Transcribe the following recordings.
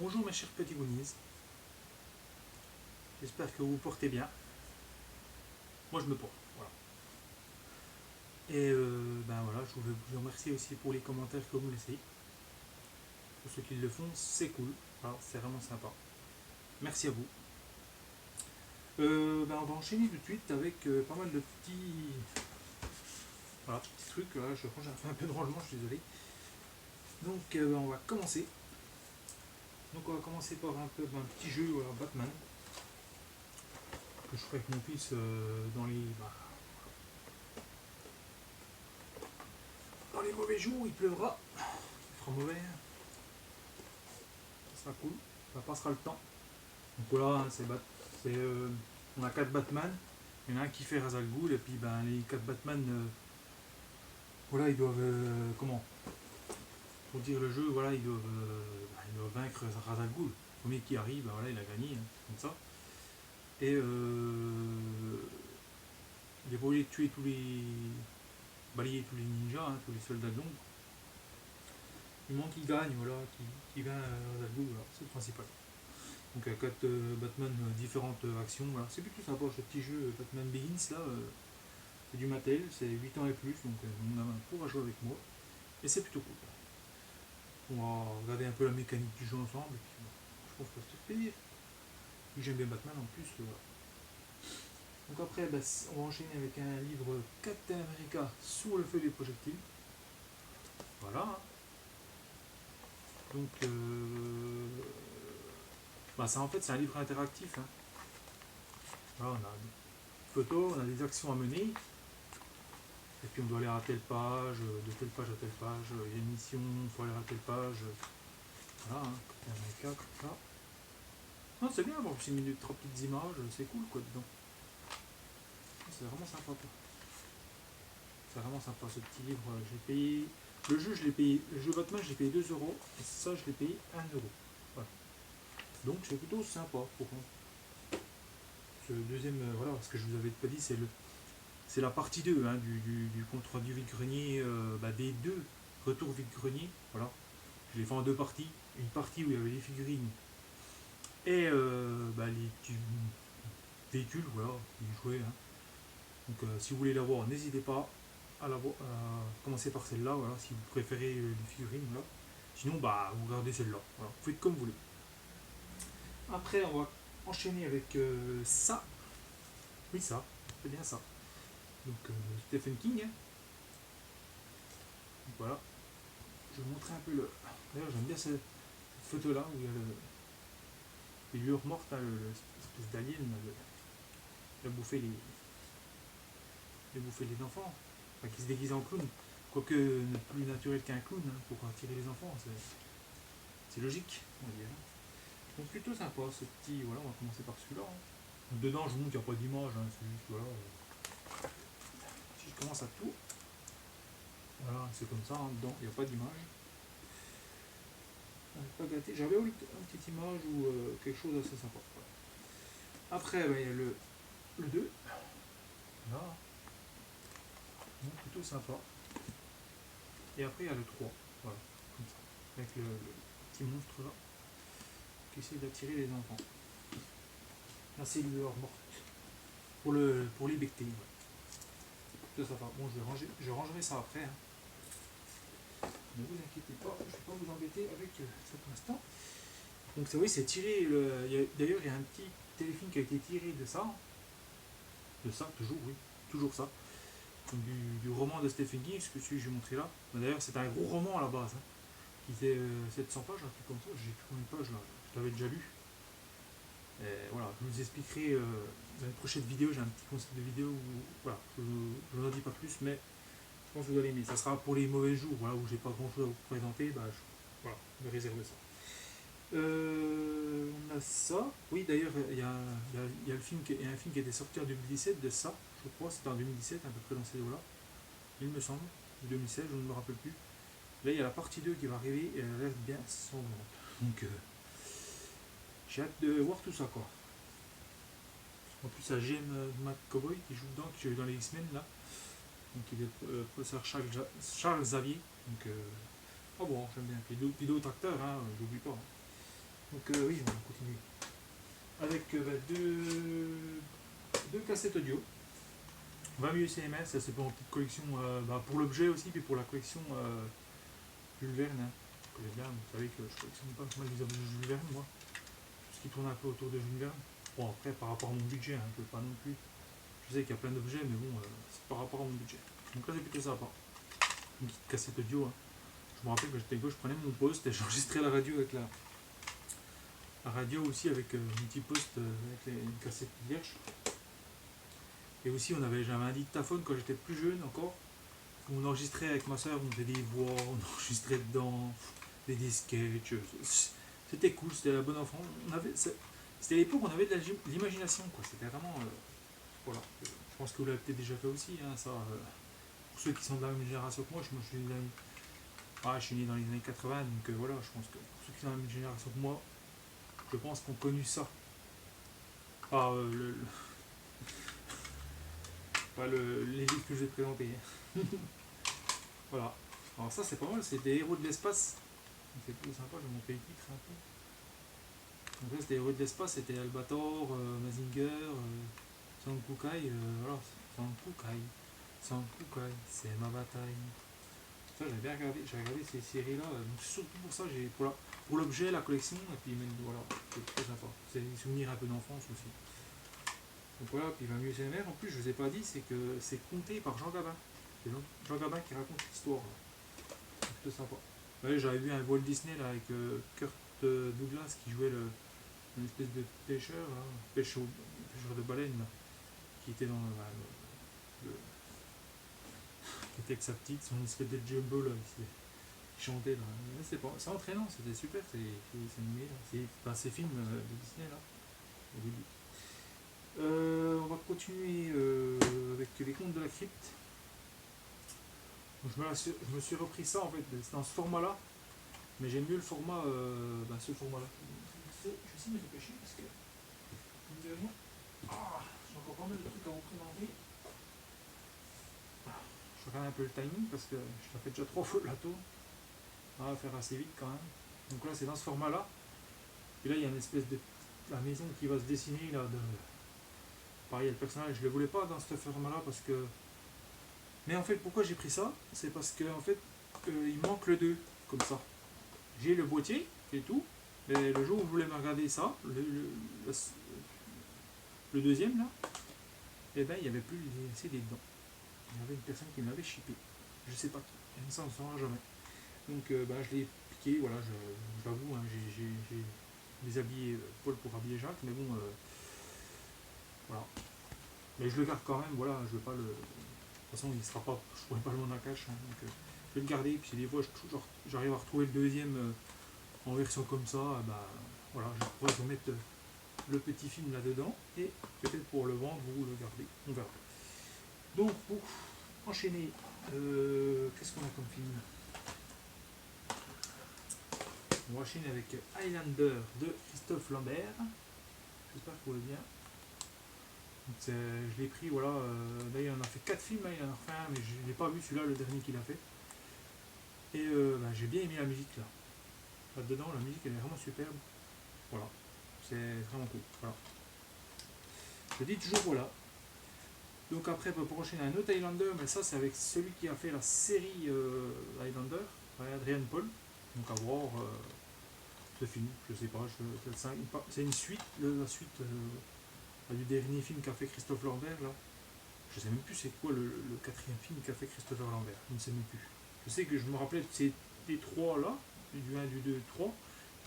Bonjour mes chers petits Goonies, j'espère que vous vous portez bien. Moi je me porte, voilà. Et ben voilà, je voulais vous remercier aussi pour les commentaires que vous laissez. Pour ceux qui le font, c'est cool, voilà, c'est vraiment sympa. Merci à vous. Ben on va enchaîner tout de suite avec pas mal de petits, voilà, petits trucs. Là, je range, j'ai fait un peu de rangement, je suis désolé. Donc ben, on va commencer. Donc on va commencer par un peu un petit jeu, voilà, Batman, que je ferai avec mon fils dans les, dans les mauvais jours. Il pleuvra, il fera mauvais, ça sera cool, ça passera le temps. Donc voilà, on a 4 Batman, il y en a un qui fait Ra's al Ghul, et puis ben, les 4 Batman, voilà, ils doivent, comment, pour dire le jeu, voilà, ils doivent vaincre Ra's al Ghul. Le premier qui arrive, ben, voilà, il a gagné, hein, comme ça. Et il est obligé de tuer balayer tous les ninjas, hein, tous les soldats de l'ombre. Il manque qu'il gagne, voilà, qui gagne Ra's al Ghul, voilà, c'est le principal. Donc il y a 4 Batman différentes actions, voilà. C'est plutôt sympa ce petit jeu Batman Begins là. C'est du Mattel, c'est 8 ans et plus, donc mon gamin pourra jouer avec moi. Et c'est plutôt cool. On va regarder un peu la mécanique du jeu ensemble, et puis bon, je pense que ça va se faire plaisir. Puis j'aime bien Batman en plus. Voilà. Donc après, bah, on va enchaîner avec un livre Captain America sous le feu des projectiles. Voilà. Donc, bah, ça en fait, c'est un livre interactif. Hein. Voilà, on a des photos, on a des actions à mener. Et puis on doit aller à telle page, de telle page à telle page, il y a une mission, il faut aller à telle page. Voilà, hein, Captain America, comme ça. Non, c'est bien, bon, j'ai mis 3 petites images, c'est cool quoi dedans. C'est vraiment sympa quoi. C'est vraiment sympa ce petit livre, j'ai payé. Le jeu je l'ai payé. Le jeu Batman je l'ai payé 2 euros et ça je l'ai payé 1 euro. Voilà. Donc c'est plutôt sympa pour moi. Ce deuxième, voilà, ce que je vous avais pas dit, c'est la partie 2 hein, du compte du vide-grenier, bah, des deux retours vide-grenier. Voilà. Je l'ai fait en deux parties. Une partie où il y avait les figurines et bah, les petits véhicules, voilà, qui jouaient. Hein. Donc si vous voulez la voir, n'hésitez pas à commencer par celle-là, voilà, si vous préférez les figurines, voilà. Sinon, bah, vous regardez celle-là, voilà. Vous faites comme vous voulez. Après, on va enchaîner avec ça. Oui, ça, c'est bien ça. Donc, Stephen King. Hein. Donc, voilà. Je vais vous montrer un peu le. D'ailleurs, j'aime bien cette photo-là où il y a les lueurs mortes, hein, l'espèce d'alien, qui a bouffé les enfants, enfin, qui se déguise en clown. Quoique plus naturel qu'un clown hein, pour attirer les enfants, c'est logique, on va dire. Donc plutôt sympa ce petit, voilà, on va commencer par celui-là. Hein. Dedans je vous montre qu'il n'y a pas d'image, hein, c'est juste voilà. Si je commence à tout, voilà, c'est comme ça, hein, dedans, il n'y a pas d'image. Pas gâté. J'avais une petite image ou quelque chose d'assez sympa. Voilà. Après, il y a le 2. Là. Donc, plutôt sympa. Et après, il y a le 3. Voilà, comme ça. Avec le petit monstre là qui essaie d'attirer les enfants. Là, c'est l'heure morte. Pour les bectés. Ouais. Ça va. Bon, je rangerai ça après. Hein. Ne vous inquiétez pas, je ne vais pas vous embêter avec cet instant. Donc c'est oui, c'est tiré. D'ailleurs, il y a un petit téléfilm qui a été tiré de ça. De ça, toujours, oui. Toujours ça. Donc, du roman de Stephen King, ce que je vais montrer là. D'ailleurs, c'est un gros roman à la base. Hein, qui fait 700 pages, un truc comme ça. J'ai plus combien de pages là. Je l'avais déjà lu. Et voilà, je vous expliquerai dans une prochaine vidéo. J'ai un petit concept de vidéo où voilà, je ne vous en dis pas plus, mais je pense que vous allez aimer. Ça sera pour les mauvais jours, voilà, où j'ai pas grand chose à vous présenter, bah, voilà, je vais réserver ça. On a ça. Oui, d'ailleurs, il y a un film qui était sorti en 2017 de ça, je crois, c'était en 2017, à peu près dans ces eaux-là, il me semble, ou 2016, je ne me rappelle plus. Là, il y a la partie 2 qui va arriver et elle reste bien sanglante. Donc, j'ai hâte de voir tout ça, quoi. En plus, il y a James McAvoy qui joue dedans, qui joue dans les X-Men, là. Donc, il est professeur Charles Xavier. Donc, oh bon, j'aime bien. Puis d'autres acteurs, hein, j'oublie pas. Hein. Donc oui, on va continuer. Avec deux cassettes audio. 20 000 CMS, ça c'est pour une petite collection, pour l'objet aussi, puis pour la collection Jules Verne. Hein, que j'aime bien, vous savez que je collectionne pas mal les objets de Jules Verne, moi. Tout ce qui tourne un peu autour de Jules Verne. Bon, après, par rapport à mon budget, hein, je ne veux pas non plus. Je sais qu'il y a plein d'objets, mais bon, c'est par rapport à mon budget. Donc là, c'est plutôt sympa. Une petite cassette audio. Hein. Je me rappelle que j'étais gauche, je prenais mon poste et j'enregistrais la radio avec la radio aussi avec mon petit poste avec une cassette vierge. Et aussi, j'avais un dictaphone quand j'étais plus jeune encore. Où on enregistrait avec ma soeur, on faisait des voix, on enregistrait dedans, des sketchs. C'était cool, c'était la bonne enfance. C'était l'époque où on avait de l'imagination, quoi. C'était vraiment. Voilà. Je pense que vous l'avez peut-être déjà fait aussi, hein, ça. Pour ceux qui sont de la même génération que moi, je suis né dans les années 80, donc voilà, je pense que pour ceux qui sont de la même génération que moi, je pense qu'on a connu ça. Pas, les livres que je vais présenter. Voilà. Alors ça c'est pas mal, c'est des héros de l'espace. C'est plutôt sympa, je vais montrer les titres un peu. Donc là c'était héros de l'espace, c'était Albator, Mazinger, Sankukai, voilà, Sankukai, c'est ma bataille. Ça j'ai regardé ces séries là, donc surtout pour ça, pour l'objet, la collection, et puis même voilà, c'est très sympa. C'est des souvenirs un peu d'enfance aussi. Donc voilà, puis 20 mieux CMR, en plus je vous ai pas dit, c'est que c'est compté par Jean Gabin. C'est Jean Gabin qui raconte l'histoire. C'est plutôt sympa. Ouais, j'avais vu un Walt Disney là, avec Kurt Douglas qui jouait une espèce de pêcheur, là, pêcheur de baleine, là, qui était qui était avec sa petite, son espèce de jumbo là, qui chantait là. C'est entraînant, c'était super, c'est animé là. Ces films de Disney là, au début. On va continuer avec les contes de la crypte. Donc, je me suis repris ça en fait, c'est dans ce format là, mais j'aime mieux le format, ce format là. Je vais essayer de me dépêcher parce que j'ai encore pas mal de trucs à vous présenter. Je regarde un peu le timing parce que je l'ai fait déjà 3 fois le plateau. On va faire assez vite quand même. Donc là c'est dans ce format là. Et là il y a une espèce de la maison qui va se dessiner là. Pareil, le personnage, je ne le voulais pas dans ce format là parce que. Mais en fait pourquoi j'ai pris ça, c'est parce que en fait il manque le 2 comme ça. J'ai le boîtier et tout. Mais le jour où je voulais me regarder ça, le deuxième là, et ben il n'y avait plus les CD dedans. Il y avait une personne qui me l'avait chippé. Je sais pas qui. Ça on ne saura jamais. Donc je l'ai piqué, voilà, je l'avoue, hein, j'ai déshabillé Paul pour habiller Jacques, mais bon, voilà. Mais je le garde quand même, voilà, je veux pas le. De toute façon il sera pas. Je pourrais pas le mettre en cache, hein, donc je vais le garder, puis des fois j'arrive à retrouver le deuxième en version comme ça, voilà, je pourrais remettre le petit film là-dedans, et peut-être pour le vendre ou le garder, on verra. Donc pour enchaîner, qu'est-ce qu'on a comme film? On va enchaîner avec Highlander de Christophe Lambert. J'espère que vous voyez bien. Je l'ai pris, voilà, là il en a fait 4 films, hein, il en a refait un, mais je n'ai pas vu celui-là, le dernier qu'il a fait. Et j'ai bien aimé la musique là. Là-dedans, la musique elle est vraiment superbe. Voilà, c'est vraiment cool. Voilà. Je dis toujours voilà. Donc après, pour enchaîner un autre Highlander, mais ça c'est avec celui qui a fait la série Highlander, Adrian Paul. Donc à voir ce film, je sais pas, c'est une suite, la suite du dernier film qu'a fait Christophe Lambert là. Je sais même plus c'est quoi le quatrième film qu'a fait Christopher Lambert, je ne sais même plus. Je sais que je me rappelais de ces 3 là, du 1, du 2, du 3,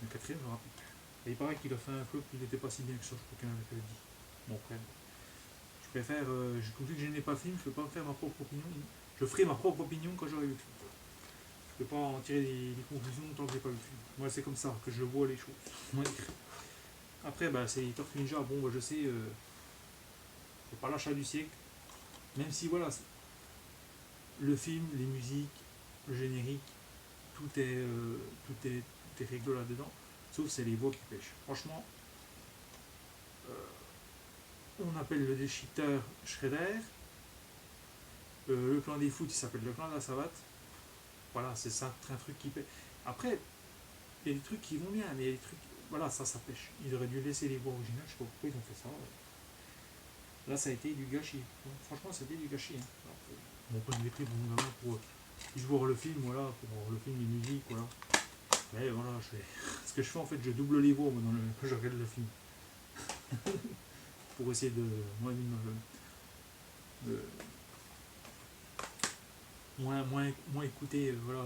le quatrième je me rappelle plus. Et il paraît qu'il a fait un flop, il n'était pas si bien que ça, je crois qu'il avait dit. Bon après, je préfère, vu que je n'ai pas le film, je ne peux pas me faire ma propre opinion. Je ferai ma propre opinion quand j'aurai vu le film. Je ne peux pas en tirer des conclusions tant que j'ai pas vu le film. Moi c'est comme ça que je vois les choses. Après c'est Tortue Ninja, bon je sais, c'est pas l'achat du siècle. Même si voilà, le film, les musiques, le générique, tout est rigolo là-dedans, sauf c'est les voix qui pêchent. Franchement, on appelle le déchiqueteur Shredder, le clan des foot il s'appelle le clan de la savate. Voilà, c'est ça, un truc qui pêche. Après, il y a des trucs qui vont bien, mais il y a des trucs. voilà, ça pêche. Ils auraient dû laisser les voix originales, je sais pas pourquoi ils ont fait ça. Là, ça a été du gâchis. Donc, franchement, c'était du gâchis. Hein. Bon, après, je l'ai pris pour juste voir le film, voilà, pour voir le film, les musiques, voilà. Mais voilà, ce que je fais en fait, je double les voix moi, quand je regarde le film. Pour essayer de de moins écouter voilà,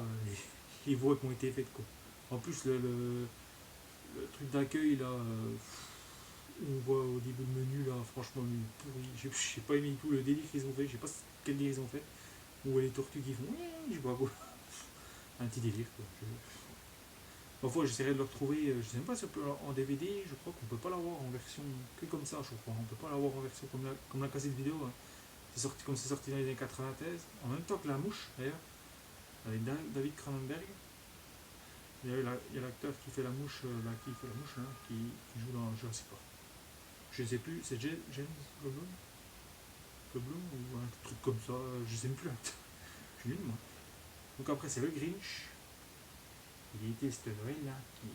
les voix qui ont été faites. Quoi. En plus, le truc d'accueil, là, on voit au début de menu, là, franchement, pourri. J'ai pas aimé du tout le délire qu'ils ont fait, je sais pas quel délire ils ont fait. Ou les tortues qui font, je sais pas quoi. Un petit délire, quoi. Parfois, j'essaierai de le retrouver, je sais même pas si on peut en DVD, je crois qu'on peut pas l'avoir en version que comme ça, je crois. On peut pas l'avoir en version comme la cassette vidéo. Hein. C'est sorti comme c'est sorti dans les années 93, en même temps que La Mouche, d'ailleurs, avec David Cronenberg. Il y a l'acteur qui fait la mouche, hein, qui joue dans Jurassic Park. Je ne sais plus, c'est James Goldblum ou un truc comme ça, je sais même plus l'acteur. Je suis nul moi. Donc après c'est le Grinch. Il déteste Noël là, qui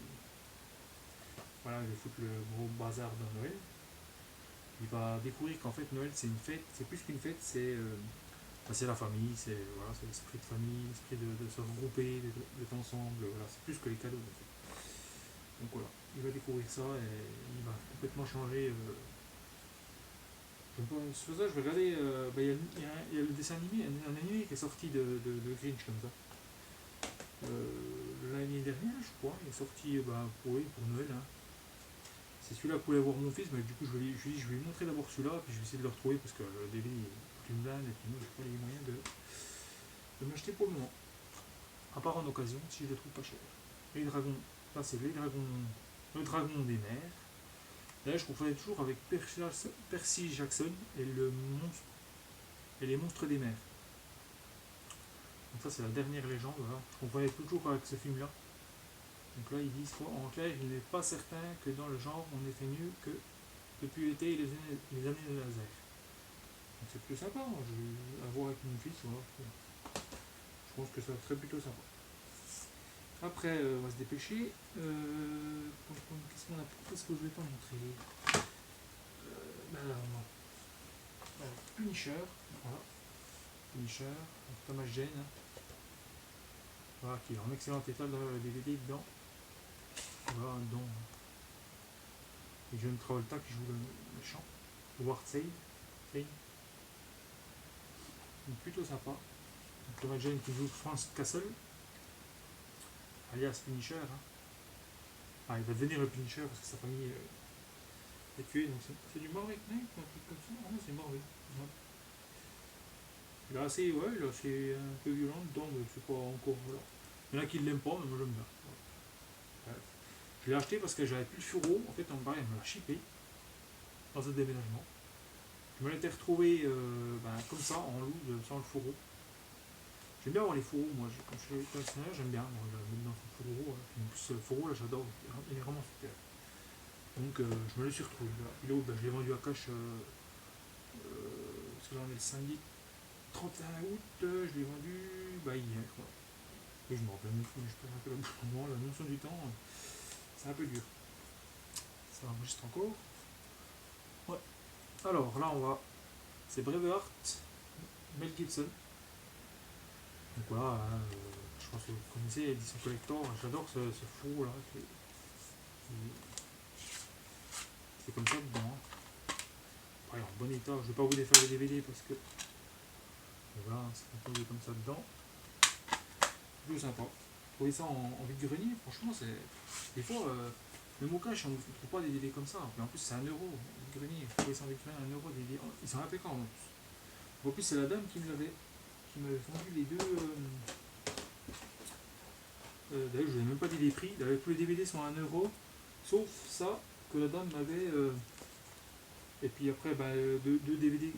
voilà, il fout le gros bazar dans Noël. Il va découvrir qu'en fait Noël c'est une fête, c'est plus qu'une fête, c'est la famille, c'est voilà, l'esprit de famille, l'esprit de se regrouper, d'être ensemble, voilà, c'est plus que les cadeaux. En fait. Donc voilà, il va découvrir ça et il va complètement changer. Sur ça, je vais regarder. Il y a le dessin animé, un animé qui est sorti de Grinch comme ça. L'année dernière, je crois, il est sorti pour Noël. Hein. C'est celui-là que voulait voir mon fils, mais du coup, je lui ai dit, je vais lui montrer d'abord celui-là, puis je vais essayer de le retrouver parce que le DVD est une blinde et puis moi, j'ai pas les moyens de m'acheter pour le moment. À part en occasion, si je le trouve pas cher. Les dragons, là c'est le dragon des mers. Là, je confondais toujours avec Percy Jackson et les monstres des mers. Donc ça c'est la dernière légende, voilà. Je confondais toujours avec ce film-là. Donc là ils disent quoi en clair, il n'est pas certain que dans le genre on ait fait mieux que depuis l'été et les années de laser. Donc c'est plus sympa, hein. Je vais avoir avec mon fils, voilà. Je pense que ça serait plutôt sympa. Après, on va se dépêcher. Qu'est-ce que je vais pas montrer Punisher, voilà. Punisher, Thomas Jane. Voilà, qui est en excellent état dans le DVD dedans. Voilà, dedans. Et John Travolta qui joue le méchant. Howard Sade. Donc plutôt sympa. Donc Thomas Jane qui joue Frank Castle. Alias Punisher. Hein. Ah, il va devenir le Punisher parce que sa famille est tuée. Donc c'est du Marvel Knight, un truc comme ça. Ah non, c'est Marvel. Il est assez, ouais, il est assez un peu violent dedans, mais c'est pas encore. Voilà. Il y en a qui ne l'aiment pas, mais moi j'aime bien. Ouais. Je l'ai acheté parce que j'avais plus le fourreau. En fait, on me l'a shippé dans ce déménagement. Je me l'étais retrouvé comme ça, en loup, sans le fourreau. J'aime bien avoir les fourreaux, moi. Quand je suis collectionneur, j'aime bien. Moi, je le mets dans son fourreau. En plus, le fourreau, là, j'adore. Il est vraiment super. Donc, je me le suis retrouvé. Là. Il est où je l'ai vendu à cash. Parce que là, on est le samedi 31 août. Je l'ai vendu hier. Voilà. Et je me rappelle même plus, je perds un peu la notion du temps. C'est un peu dur. Ça enregistre encore. Ouais. Alors, là, on va. C'est Braveheart, Mel Gibson. Donc voilà, je pense que vous connaissez l'édition collector, j'adore ce four là, c'est comme ça dedans. Ouais, en bon état, je ne vais pas vous défaire les DVD parce que voilà, c'est composé comme ça dedans. Plus sympa. Vous trouvez ça en vide-grenier, franchement, c'est. Des fois, même au cash, on ne trouve pas des DVD comme ça. Mais en plus, c'est 1€, vide-grenier. Vous trouvez ça en vide-grenier, 1€, des DVD. Ils sont impeccables en plus. En plus, c'est la dame qui m'avait vendu les deux. D'ailleurs, je ne vous ai même pas dit les prix. D'ailleurs, tous les DVD sont à 1€, sauf ça que la dame m'avait. Et puis après, deux DVD,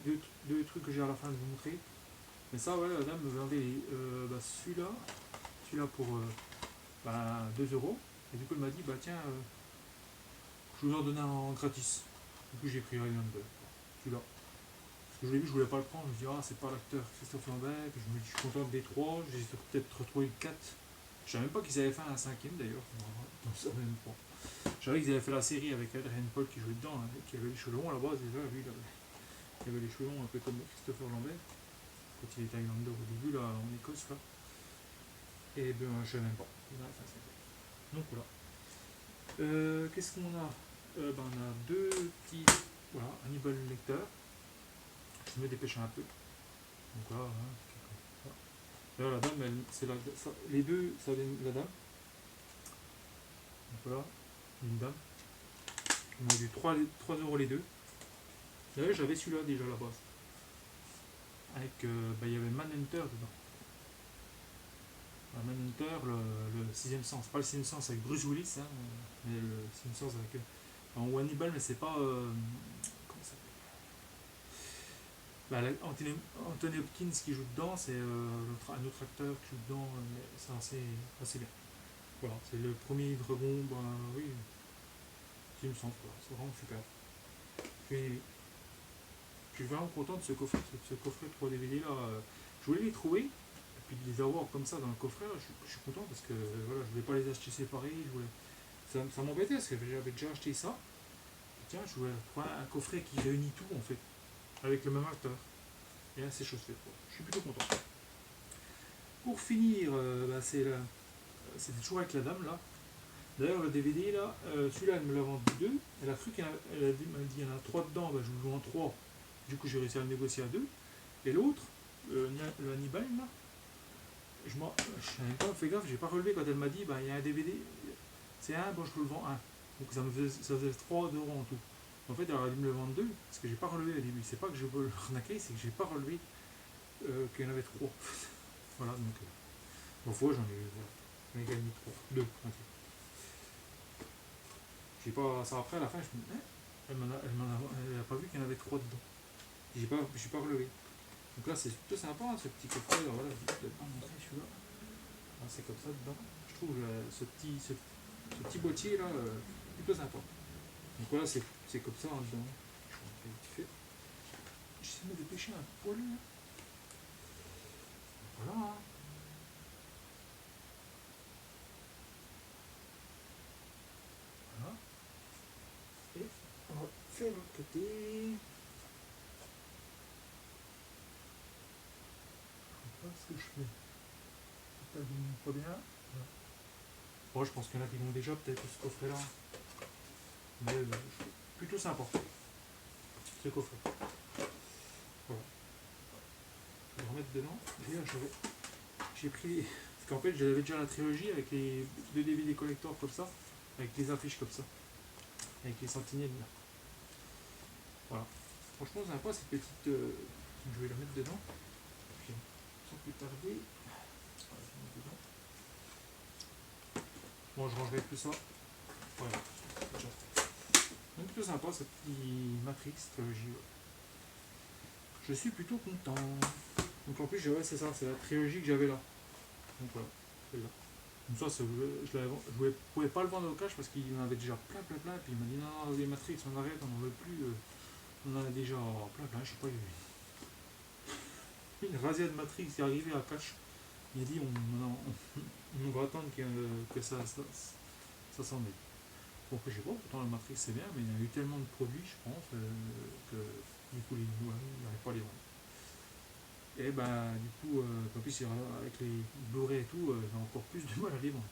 deux trucs que j'ai à la fin de vous montrer. Mais ça, ouais, la dame me vendait celui-là pour 2€. Et du coup, elle m'a dit, tiens, je vous en donne un en gratis. Du coup, j'ai pris Highlander, celui-là. Parce que je l'ai vu, je voulais pas le prendre. Je me dis, c'est pas l'acteur Christophe Lambert. Puis je me dis, je suis content des 3. J'ai peut-être retrouvé le 4. Je Je savais même pas qu'ils avaient fait un cinquième d'ailleurs. Non, ça même pas. Je savais qu'ils avaient fait la série avec Adrien Paul qui jouait dedans, hein, qui avait les cheveux longs à la base déjà, lui il avait les cheveux longs un peu comme Christopher Lambert, quand il était Highlander au début là en Écosse là. Et ben je savais même pas. Donc voilà. Qu'est-ce qu'on a ben, on a deux petits. Voilà, Hannibal Lecter. Je me dépêche un peu. Donc voilà, hein, là, la dame, c'est les deux, ça vient de la dame. Donc voilà, une dame. On a eu 3 € les deux. D'ailleurs, j'avais celui-là déjà à la base. Avec, bah, il y avait Manhunter dedans. Manhunter, le sixième sens. Pas le sixième sens avec Bruce Willis, hein, mais le sixième sens avec. En Hannibal, mais c'est pas. Comment ça s'appelle bah, Anthony Hopkins qui joue dedans, c'est un autre acteur qui joue dedans, mais c'est assez bien. Voilà, c'est le premier dragon, bah oui, sixième sens, voilà, c'est vraiment super. Je suis vraiment content de ce coffret 3 DVD là. Je voulais les trouver, et puis de les avoir comme ça dans le coffret, là, je suis content parce que voilà, je voulais pas les acheter séparés. Ça m'embêtait parce que j'avais déjà acheté ça. Et tiens, je voulais trouver un coffret qui réunit tout en fait, avec le même acteur. Et là, c'est chose faite. Je suis plutôt content. Pour finir, bah, c'était toujours avec la dame là. D'ailleurs, le DVD là, celui-là, elle me l'a vendu 2. Elle a cru qu'elle m'a dit il y en a 3 dedans, bah, je vous le vends 3. Du coup, j'ai réussi à le négocier à 2. Et l'autre, le Hannibal, là, je n'avais pas fait gaffe, j'ai pas relevé quand elle m'a dit, bah, il y a un DVD, c'est un, bon, je vous le vends un. Donc ça faisait 3 € en tout. En fait, elle aurait dû me le vendre 2, parce que j'ai pas relevé au début. C'est pas que je veux le arnaquer, c'est que j'ai pas relevé qu'il y en avait 3. Voilà, donc, bon, fois, j'en ai gagné 3. 2, ok. J'ai pas, ça après, à la fin, je me dis, elle a pas vu qu'il y en avait 3 dedans. J'ai pas relevé. Donc là, c'est plutôt sympa, hein, ce petit coffret. Alors voilà, je vais pas montrer celui-là. Ah, c'est comme ça dedans. Je trouve ce petit boîtier là plutôt sympa. Donc voilà, c'est comme ça hein, dedans. Je vais montrer vite fait. J'essaie de me dépêcher un poil là. Voilà. Hein. Voilà. Et on va faire l'autre côté. Je sais pas ce que je fais. Ça ne pas bien. Voilà. Bon, je pense qu'il y en a qui l'ont déjà peut-être ce coffret là. Mais plutôt sympa. Ce coffret. Voilà. Je vais le remettre dedans. Et là, j'ai pris. Parce qu'en fait, j'avais déjà la trilogie avec les 2 DVD collector comme ça. Avec les affiches comme ça. Avec les sentinelles là. Voilà. Franchement, sympa cette petite. Je vais la mettre dedans. Puis, sans plus tarder. Voilà, je vais mettre dedans. Bon, je rangerai tout ça. Voilà. Donc, plutôt sympa cette petite Matrix trilogie. Ouais. Je suis plutôt content. Donc en plus, ouais, c'est ça, c'est la trilogie que j'avais là. Donc voilà, celle-là. Donc ça, je ne pouvais pas le vendre au cash parce qu'il en avait déjà plein. Puis il m'a dit non, les Matrix, on arrête, on n'en veut plus. On en a déjà plein. Je sais pas, une razzia de Matrix est arrivée à cash. Il a dit on va attendre que ça s'en aille. Bon, après, je sais pas, pourtant le Matrix c'est bien, mais il y a eu tellement de produits, je pense, que du coup, il n'arrive pas à les vendre. Et ben, du coup, en plus, avec les Blu-ray et tout, j'ai encore plus de mal à les vendre.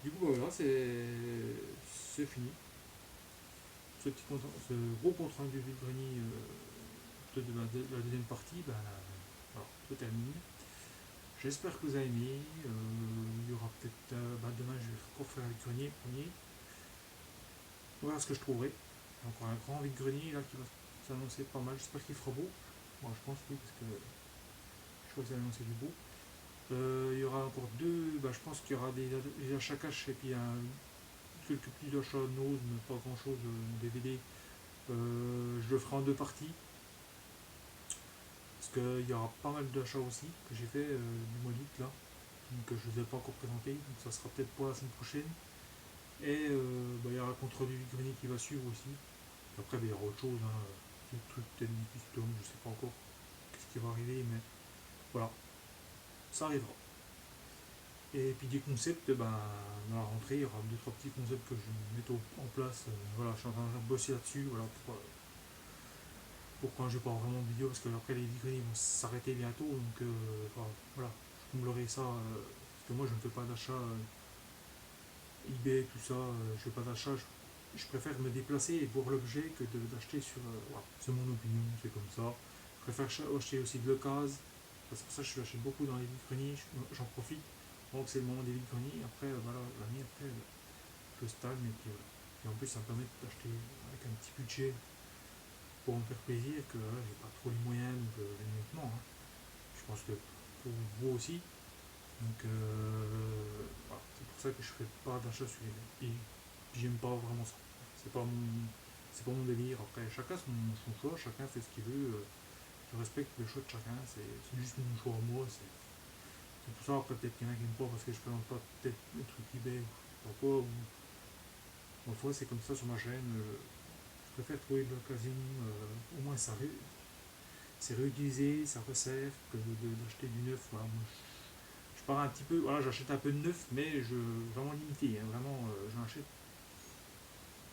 Du coup, bah, voilà, c'est fini. Ce gros compte rendu de Greny de la deuxième partie, ben, voilà, tout termine. J'espère que vous avez aimé. Il y aura peut-être. Demain, je vais encore faire le grenier premier. On verra ce que je trouverai. Il y a encore un grand vide-grenier là qui va s'annoncer pas mal. J'espère qu'il fera beau. Moi, je pense oui, parce que je crois que ça va annoncer du beau. Il y aura encore deux. Je pense qu'il y aura des achats cash et puis quelques petits achats nose, mais pas grand chose en DVD. Je le ferai en 2 parties. Parce qu'il y aura pas mal d'achats aussi que j'ai fait du mois d'août là. Donc je ne les ai pas encore présentés. Donc ça sera peut-être pour la semaine prochaine. Et il y aura le contrôle du grenier qui va suivre aussi. Et après il y aura autre chose. Hein, des trucs peut-être des customs, je sais pas encore qu'est-ce qui va arriver, mais voilà. Ça arrivera. Et puis des concepts, ben, dans la rentrée, il y aura deux trois petits concepts que je vais mettre en place. Voilà, je suis en train de bosser là-dessus, voilà, pour quand j'ai pas vraiment de vidéo, parce que après les librairies vont s'arrêter bientôt, donc voilà, je comblerai ça, parce que moi je ne fais pas d'achat eBay, tout ça, je fais pas d'achat, je préfère me déplacer et voir l'objet que d'acheter sur. Voilà, c'est mon opinion, c'est comme ça. Je préfère acheter aussi de l'occasion, c'est pour ça que je l'achète beaucoup dans les vides-greniers, j'en profite. Donc c'est le moment des vides-greniers, après voilà, l'année après je stagne et puis voilà. Et en plus ça me permet d'acheter avec un petit budget pour me faire plaisir, que j'ai pas trop les moyens maintenant. Hein. Je pense que pour vous aussi. Donc voilà, c'est pour ça que je fais pas d'achat sur eBay. Et j'aime pas vraiment ça. C'est pas mon délire. Après, chacun son choix, chacun fait ce qu'il veut. Je respecte le choix de chacun. C'est juste mon choix à moi. C'est pour ça, après, peut-être qu'il y en a qui n'aiment pas parce que je présente pas peut-être le truc eBay ou quoi. Ou fois, c'est comme ça sur ma chaîne. Je préfère trouver de l'occasion. Au moins, c'est réutilisé, ça resserre que d'acheter du neuf. Voilà, moi, je pars un petit peu, voilà, j'achète un peu de neuf, mais vraiment limité, hein, vraiment, j'en achète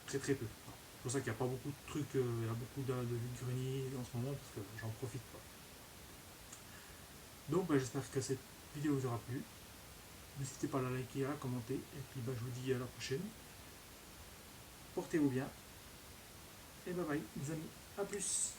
très très peu. Voilà. C'est pour ça qu'il n'y a pas beaucoup de trucs, il y a beaucoup de vide-greniers en ce moment, parce que j'en profite pas. Donc bah, j'espère que cette vidéo vous aura plu. N'hésitez pas à la liker, à la commenter, et puis bah, je vous dis à la prochaine. Portez-vous bien, et bye bye les amis, à plus.